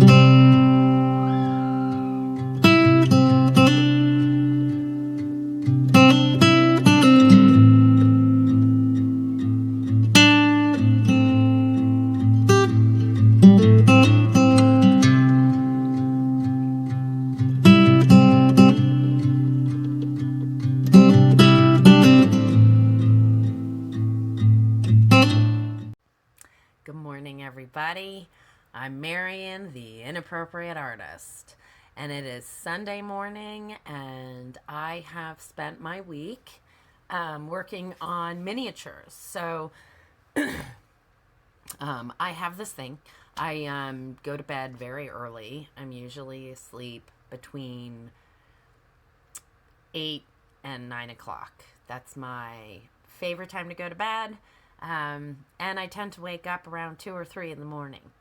Good morning, everybody. I'm Marion, the Inappropriate Artist, and it is Sunday morning, and I have spent my week working on miniatures. So I have this thing. I go to bed very early. I'm usually asleep between 8 and 9 o'clock. That's my favorite time to go to bed. And I tend to wake up around 2 or 3 in the morning.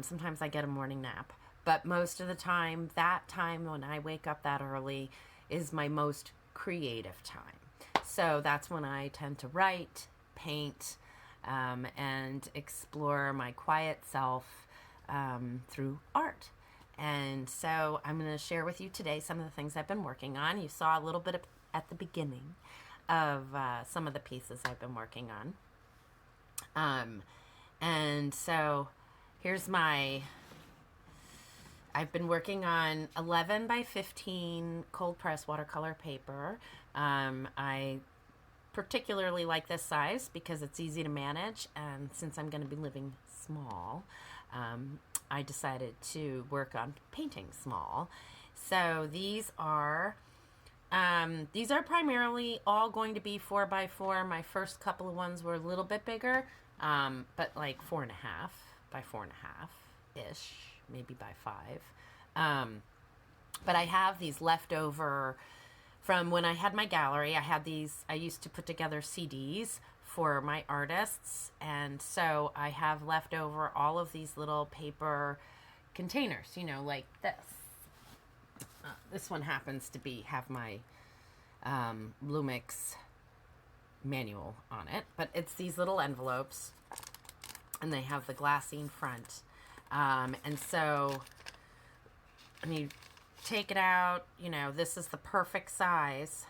Sometimes I get a morning nap. But most of the time, that time when I wake up that early is my most creative time. So that's when I tend to write, paint, and explore my quiet self through art. And so I'm going to share with you today some of the things I've been working on. You saw a little bit at the beginning of some of the pieces I've been working on. And so here's I've been working on 11 by 15 cold press watercolor paper. I particularly like this size because it's easy to manage, and since I'm going to be living small, I decided to work on painting small. So these are primarily all going to be 4 by 4. My first couple of ones were a little bit bigger, but like 4.5 by 4.5 ish, maybe by 5. But I have these left over from when I had my gallery. I used to put together CDs for my artists, and so I have left over all of these little paper containers, like this. This one happens to have my Lumix manual on it, but it's these little envelopes, and they have the glassine front. And so when you take it out, this is the perfect size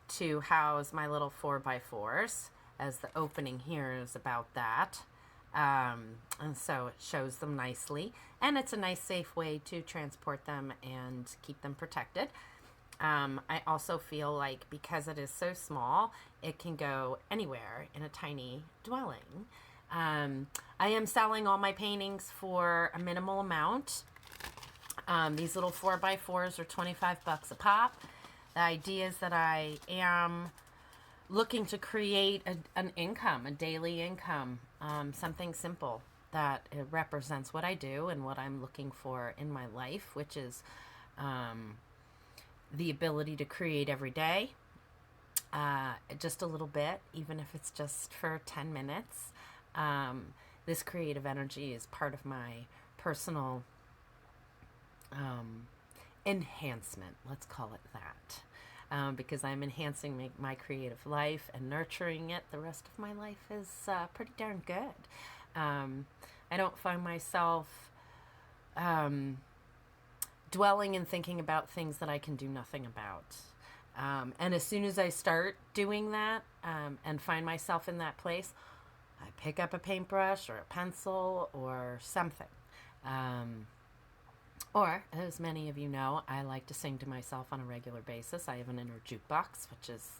to house my little 4 by 4s, as the opening here is about that. And so it shows them nicely, and it's a nice safe way to transport them and keep them protected. I also feel like because it is so small, it can go anywhere in a tiny dwelling. I am selling all my paintings for a minimal amount. These little 4 by 4s are $25 a pop. The idea is that I am looking to create an income, a daily income, something simple that represents what I do and what I'm looking for in my life, which is the ability to create every day, just a little bit, even if it's just for 10 minutes. This creative energy is part of my personal enhancement, let's call it that, because I'm enhancing my creative life and nurturing it. The rest of my life is pretty darn good. I don't find myself dwelling and thinking about things that I can do nothing about. And as soon as I start doing that and find myself in that place, I pick up a paintbrush or a pencil or something. Or, as many of you know, I like to sing to myself on a regular basis. I have an inner jukebox, which is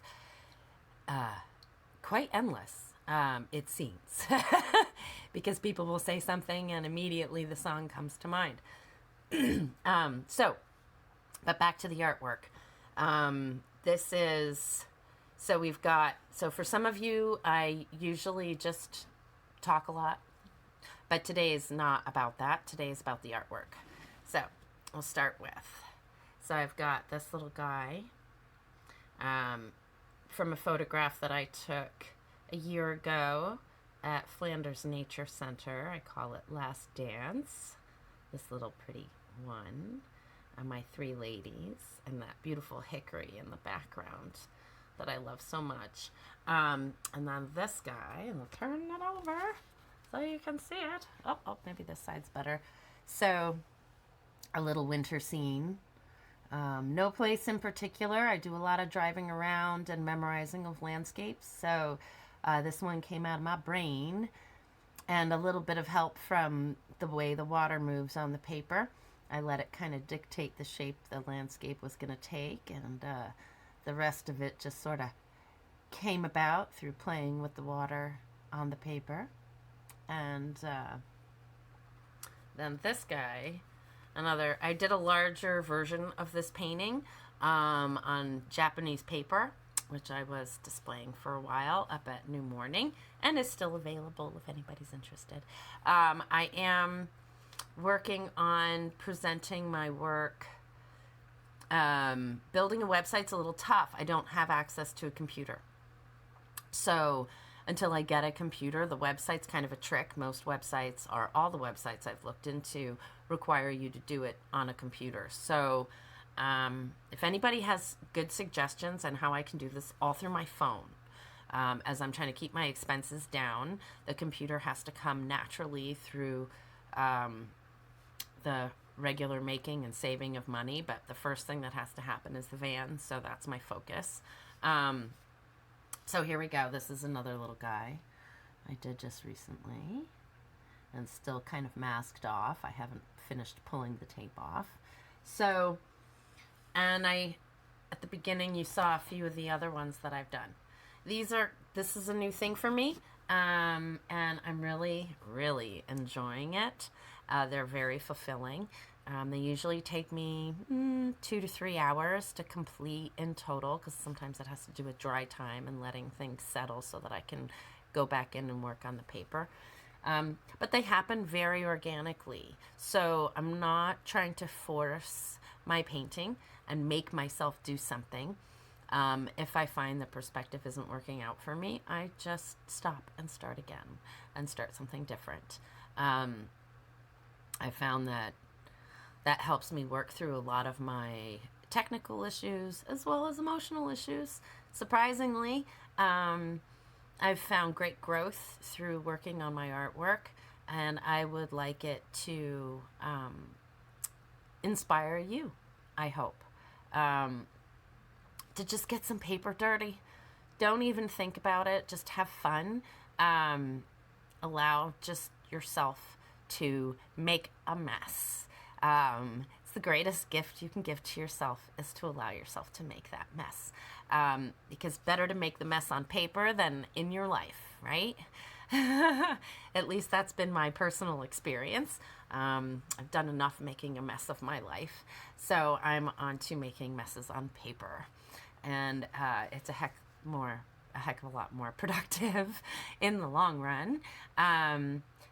quite endless, it seems, because people will say something and immediately the song comes to mind. But back to the artwork. So for some of you, I usually just talk a lot, but today is not about that. Today is about the artwork. So we'll start with, so I've got this little guy from a photograph that I took a year ago at Flanders Nature Center. I call it Last Dance. This little pretty one. And my 3 ladies and that beautiful hickory in the background that I love so much. And then this guy, and I'll turn it over so you can see it. Oh, maybe this side's better. So a little winter scene. No place in particular. I do a lot of driving around and memorizing of landscapes. So this one came out of my brain, and a little bit of help from the way the water moves on the paper. I let it kind of dictate the shape the landscape was going to take, and the rest of it just sort of came about through playing with the water on the paper. And then this guy, I did a larger version of this painting on Japanese paper, which I was displaying for a while up at New Morning, and is still available if anybody's interested. I am working on presenting my work. Building a website's a little tough. I don't have access to a computer. So until I get a computer, the website's kind of a trick. Most websites, or all the websites I've looked into, require you to do it on a computer. So if anybody has good suggestions on how I can do this all through my phone, as I'm trying to keep my expenses down, the computer has to come naturally through the regular making and saving of money, but the first thing that has to happen is the van, so that's my focus. So here we go. This is another little guy I did just recently, and still kind of masked off. I haven't finished pulling the tape off. So, and at the beginning you saw a few of the other ones that I've done. This is a new thing for me, and I'm really, really enjoying it. They're very fulfilling. They usually take me 2 to 3 hours to complete in total, because sometimes it has to do with dry time and letting things settle so that I can go back in and work on the paper. But they happen very organically. So I'm not trying to force my painting and make myself do something. If I find the perspective isn't working out for me, I just stop and start again and start something different. I found that helps me work through a lot of my technical issues as well as emotional issues. Surprisingly, I've found great growth through working on my artwork, and I would like it to inspire you, I hope, to just get some paper dirty. Don't even think about it. Just have fun. Allow just yourself to make a mess. It's the greatest gift you can give to yourself, is to allow yourself to make that mess. Because better to make the mess on paper than in your life, right? At least that's been my personal experience. I've done enough making a mess of my life, so I'm on to making messes on paper. And it's a heck of a lot more productive in the long run.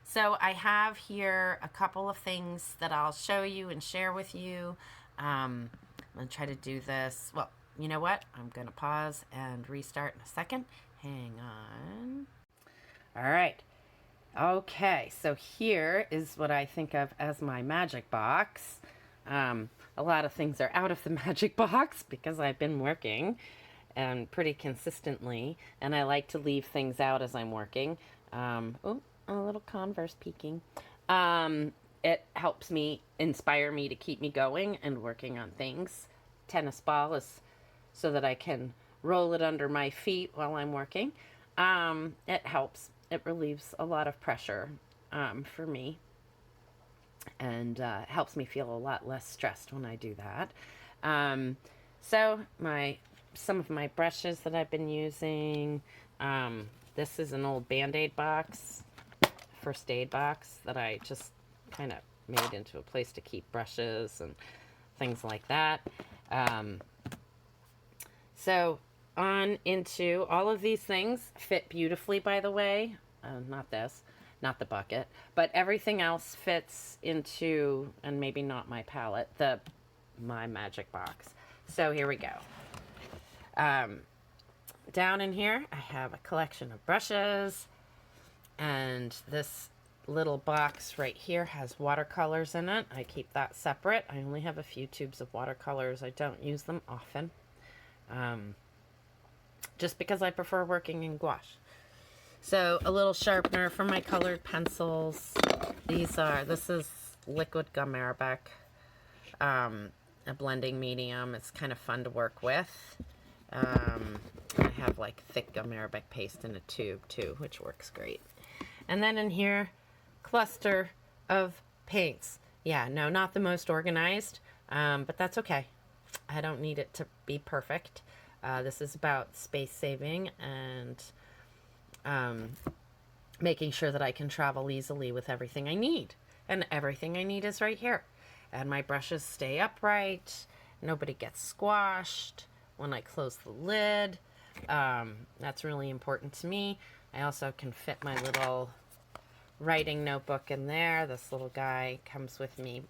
So I have here a couple of things that I'll show you and share with you. I'm going to try to do this. Well, you know what? I'm going to pause and restart in a second. Hang on. All right. Okay, so here is what I think of as my magic box. A lot of things are out of the magic box because I've been working and pretty consistently, and I like to leave things out as I'm working. Oh, a little Converse peeking. It helps me, inspire me to keep me going and working on things. Tennis ball is so that I can roll it under my feet while I'm working. It helps. It relieves a lot of pressure for me, and helps me feel a lot less stressed when I do that. So some of my brushes that I've been using. This is an old Band-Aid box, first aid box, that I just kind of made into a place to keep brushes and things like that. So on into all of these things fit beautifully, by the way. Not this, not the bucket, but everything else fits into, and maybe not my palette, my magic box. So here we go. Down in here, I have a collection of brushes, and this little box right here has watercolors in it. I keep that separate. I only have a few tubes of watercolors. I don't use them often, just because I prefer working in gouache. So a little sharpener for my colored pencils. This is liquid gum arabic, a blending medium. It's kind of fun to work with. I have like thick gum arabic paste in a tube too, which works great. And then in here, cluster of paints. Yeah, no, not the most organized, but that's okay. I don't need it to be perfect. This is about space saving and making sure that I can travel easily with everything I need. And everything I need is right here. And my brushes stay upright. Nobody gets squashed when I close the lid. That's really important to me. I also can fit my little writing notebook in there. This little guy comes with me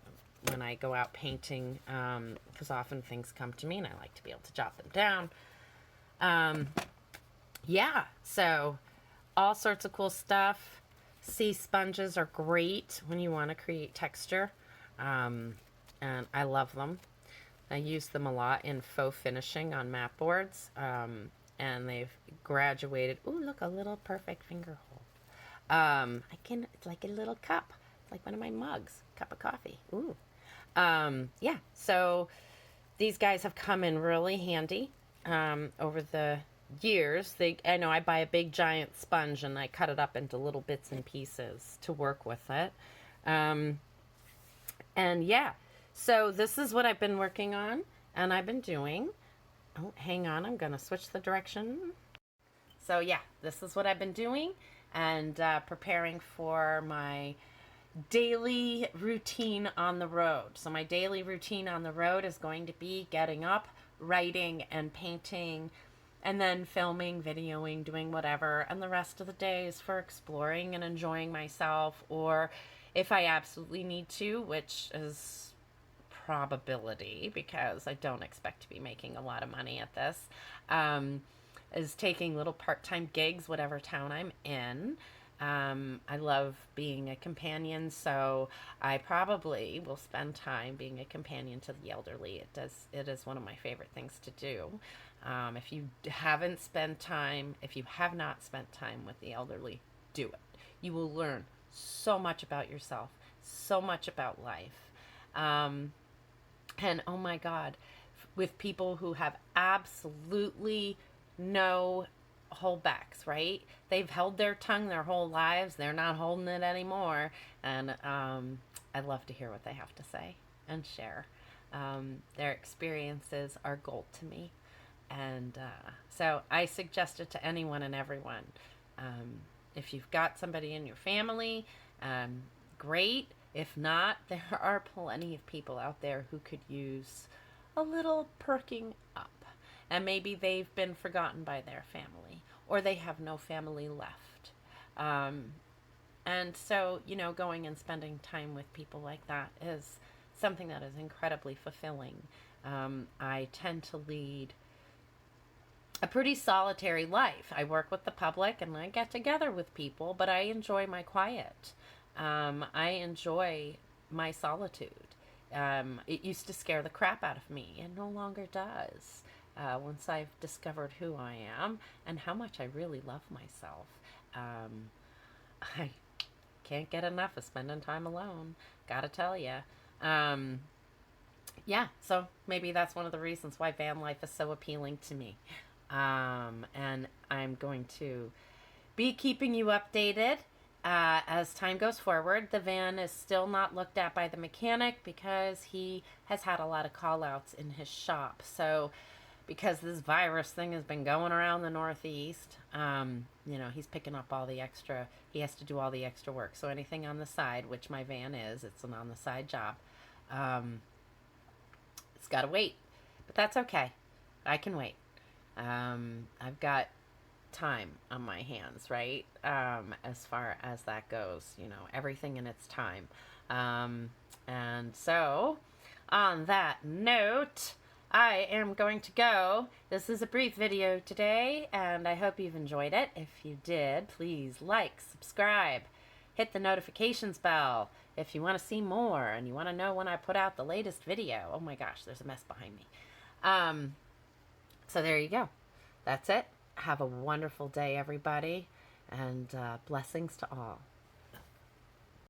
when I go out painting, because often things come to me and I like to be able to jot them down. Yeah, so all sorts of cool stuff. Sea sponges are great when you want to create texture, and I love them. I use them a lot in faux finishing on mat boards, and they've graduated. Ooh, look, a little perfect finger hole. It's like a little cup. It's like one of my mugs, cup of coffee. Ooh. Yeah, so these guys have come in really handy over the years. I know I buy a big giant sponge and I cut it up into little bits and pieces to work with it. And yeah, so this is what I've been working on and I've been doing. Oh, hang on, I'm going to switch the direction. So yeah, this is what I've been doing and preparing for my daily routine on the road. So my daily routine on the road is going to be getting up, writing and painting, and then filming, videoing, doing whatever. And the rest of the day is for exploring and enjoying myself, or if I absolutely need to, which is probability because I don't expect to be making a lot of money at this, is taking little part-time gigs, whatever town I'm in. I love being a companion, so I probably will spend time being a companion to the elderly. It is one of my favorite things to do. If you have not spent time with the elderly, do it. You will learn so much about yourself, so much about life. And oh my God, with people who have absolutely no holdbacks, right? They've held their tongue their whole lives. They're not holding it anymore. And I love to hear what they have to say and share. Their experiences are gold to me. And so I suggest it to anyone and everyone. If you've got somebody in your family, great. If not, there are plenty of people out there who could use a little perking up. And maybe they've been forgotten by their family, or they have no family left. And so, going and spending time with people like that is something that is incredibly fulfilling. I tend to lead a pretty solitary life. I work with the public and I get together with people, but I enjoy my quiet. I enjoy my solitude. It used to scare the crap out of me. It no longer does. Once I've discovered who I am and how much I really love myself. I can't get enough of spending time alone. Gotta tell you. Yeah, so maybe that's one of the reasons why van life is so appealing to me. And I'm going to be keeping you updated as time goes forward. The van is still not looked at by the mechanic because he has had a lot of call outs in his shop. So because this virus thing has been going around the Northeast, he's picking up all the extra, he has to do all the extra work. So anything on the side, which my van is, it's an on the side job. It's got to wait, but that's okay. I can wait. I've got time on my hands, right? As far as that goes, everything in its time. And so on that note, I am going to go. This is a brief video today, and I hope you've enjoyed it. If you did, please like, subscribe, hit the notifications bell if you want to see more and you want to know when I put out the latest video. Oh my gosh, there's a mess behind me. So there you go. That's it. Have a wonderful day, everybody, and blessings to all.